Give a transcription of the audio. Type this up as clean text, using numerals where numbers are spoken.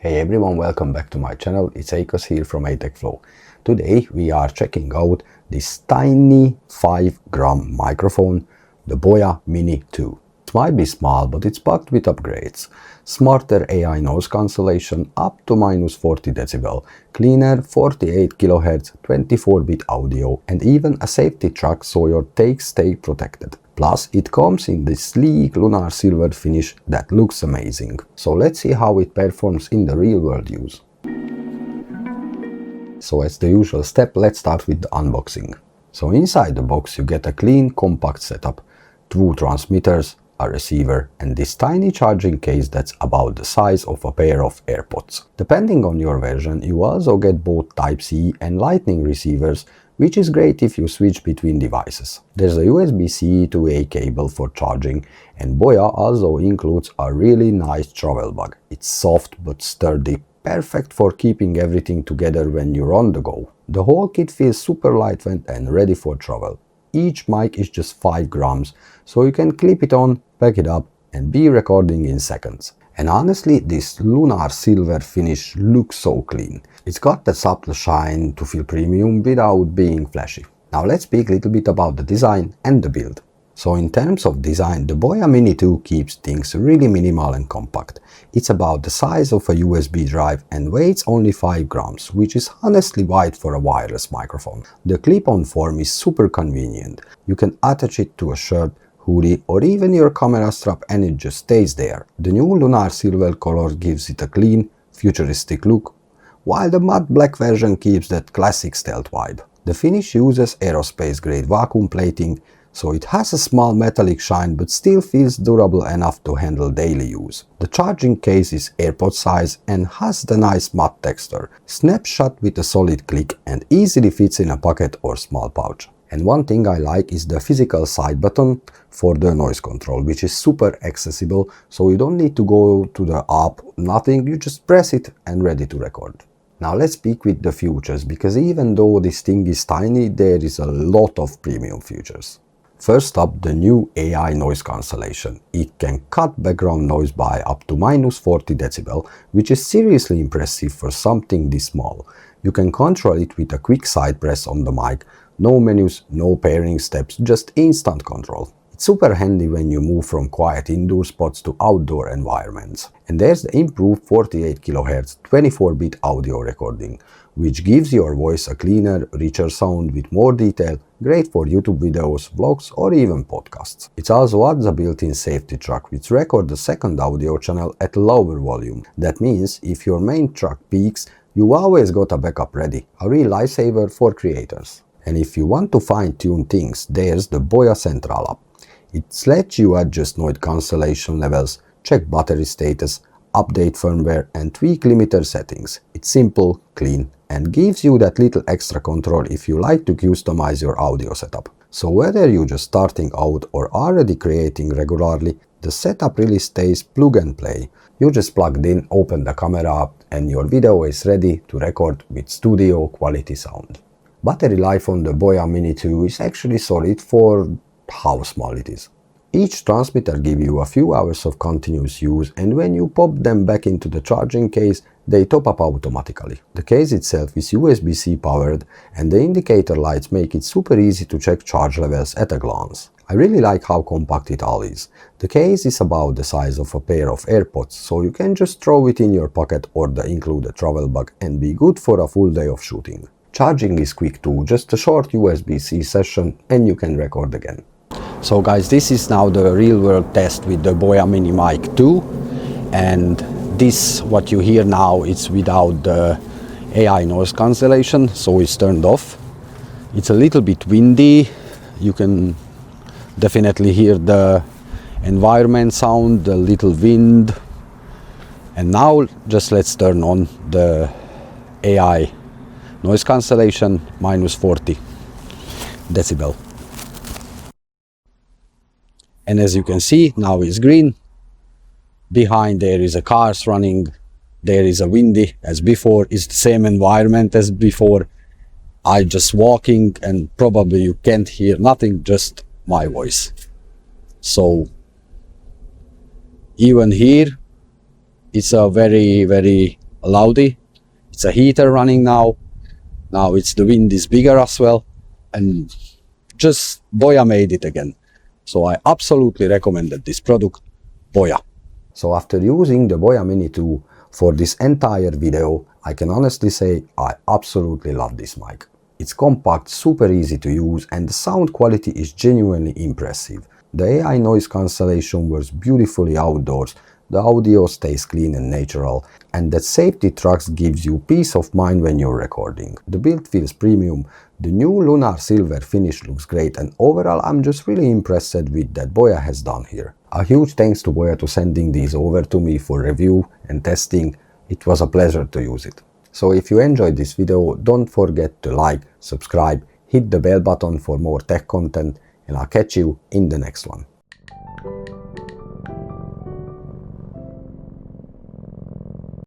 Hey everyone, welcome back to my channel. It's Akos here from ATechFlow. Today we are checking out this tiny 5-gram microphone, the BOYA Mini 2. It might be small, but it's packed with upgrades. Smarter AI noise cancellation up to -40 dB, cleaner 48 kHz 24-bit audio, and even a safety track so your takes stay protected. Plus, it comes in this sleek lunar silver finish that looks amazing. So let's see how it performs in the real world use. So as the usual step, let's start with the unboxing. So inside the box you get a clean, compact setup, 2 transmitters, a receiver, and this tiny charging case that's about the size of a pair of AirPods. Depending on your version, you also get both Type-C and Lightning receivers, which is great if you switch between devices. There's a USB-C to A cable for charging, and BOYA also includes a really nice travel bag. It's soft but sturdy, perfect for keeping everything together when you're on the go. The whole kit feels super lightweight and ready for travel. Each mic is just 5 grams, so you can clip it on, pack it up, and be recording in seconds. And honestly, this lunar silver finish looks so clean. It's got that subtle shine to feel premium without being flashy. Now let's speak a little bit about the design and the build. So in terms of design, the BOYA Mini 2 keeps things really minimal and compact. It's about the size of a USB drive and weighs only 5 grams, which is honestly wide for a wireless microphone. The clip-on form is super convenient. You can attach it to a shirt, hoodie, or even your camera strap and it just stays there. The new lunar silver color gives it a clean, futuristic look, while the matte black version keeps that classic stealth vibe. The finish uses aerospace-grade vacuum plating, so it has a small metallic shine but still feels durable enough to handle daily use. The charging case is AirPod size and has the nice matte texture, snaps shut with a solid click and easily fits in a pocket or small pouch. And one thing I like is the physical side button for the noise control, which is super accessible, so you don't need to go to the app, nothing, you just press it and ready to record. Now let's speak with the features, because even though this thing is tiny, there is a lot of premium features. First up, the new AI noise cancellation. It can cut background noise by up to -40 dB, which is seriously impressive for something this small. You can control it with a quick side press on the mic, no menus, no pairing steps, just instant control. It's super handy when you move from quiet indoor spots to outdoor environments. And there's the improved 48 kHz 24-bit audio recording, which gives your voice a cleaner, richer sound with more detail, great for YouTube videos, vlogs, or even podcasts. It also adds a built-in safety track which records the second audio channel at lower volume. That means if your main track peaks, you always got a backup ready, a real lifesaver for creators. And if you want to fine-tune things, there's the BOYA Central app. It lets you adjust noise cancellation levels, check battery status, update firmware, and tweak limiter settings. It's simple, clean, and gives you that little extra control if you like to customize your audio setup. So whether you're just starting out or already creating regularly, the setup really stays plug and play. You just plugged in, open the camera up, and your video is ready to record with studio quality sound. Battery life on the BOYA Mini 2 is actually solid for how small it is. Each transmitter gives you a few hours of continuous use, and when you pop them back into the charging case, they top up automatically. The case itself is USB-C powered, and the indicator lights make it super easy to check charge levels at a glance. I really like how compact it all is. The case is about the size of a pair of AirPods, so you can just throw it in your pocket or the included travel bag and be good for a full day of shooting. Charging is quick too, just a short USB-C session and you can record again. So guys, this is now the real world test with the BOYA Mini Mic 2, and this what you hear now is without the AI noise cancellation, so it's turned off. It's a little bit windy, you can definitely hear the environment sound, the little wind. And now just let's turn on the AI noise cancellation, -40 dB. And as you can see, now it's green. Behind there is a cars running, there is a windy as before, it's the same environment as before. I just walking and probably you can't hear nothing, just my voice. So even here it's a very loudy. It's a heater running now. Now it's the wind is bigger as well, and just BOYA made it again. So I absolutely recommended this product, BOYA. So after using the BOYA Mini 2 for this entire video, I can honestly say I absolutely love this mic. It's compact, super easy to use, and the sound quality is genuinely impressive. The AI noise cancellation works beautifully outdoors, the audio stays clean and natural, and that safety tracks gives you peace of mind when you're recording. The build feels premium, the new lunar silver finish looks great, and overall I'm just really impressed with that BOYA has done here. A huge thanks to BOYA to sending these over to me for review and testing. It was a pleasure to use it. So if you enjoyed this video, don't forget to like, subscribe, hit the bell button for more tech content, and I'll catch you in the next one.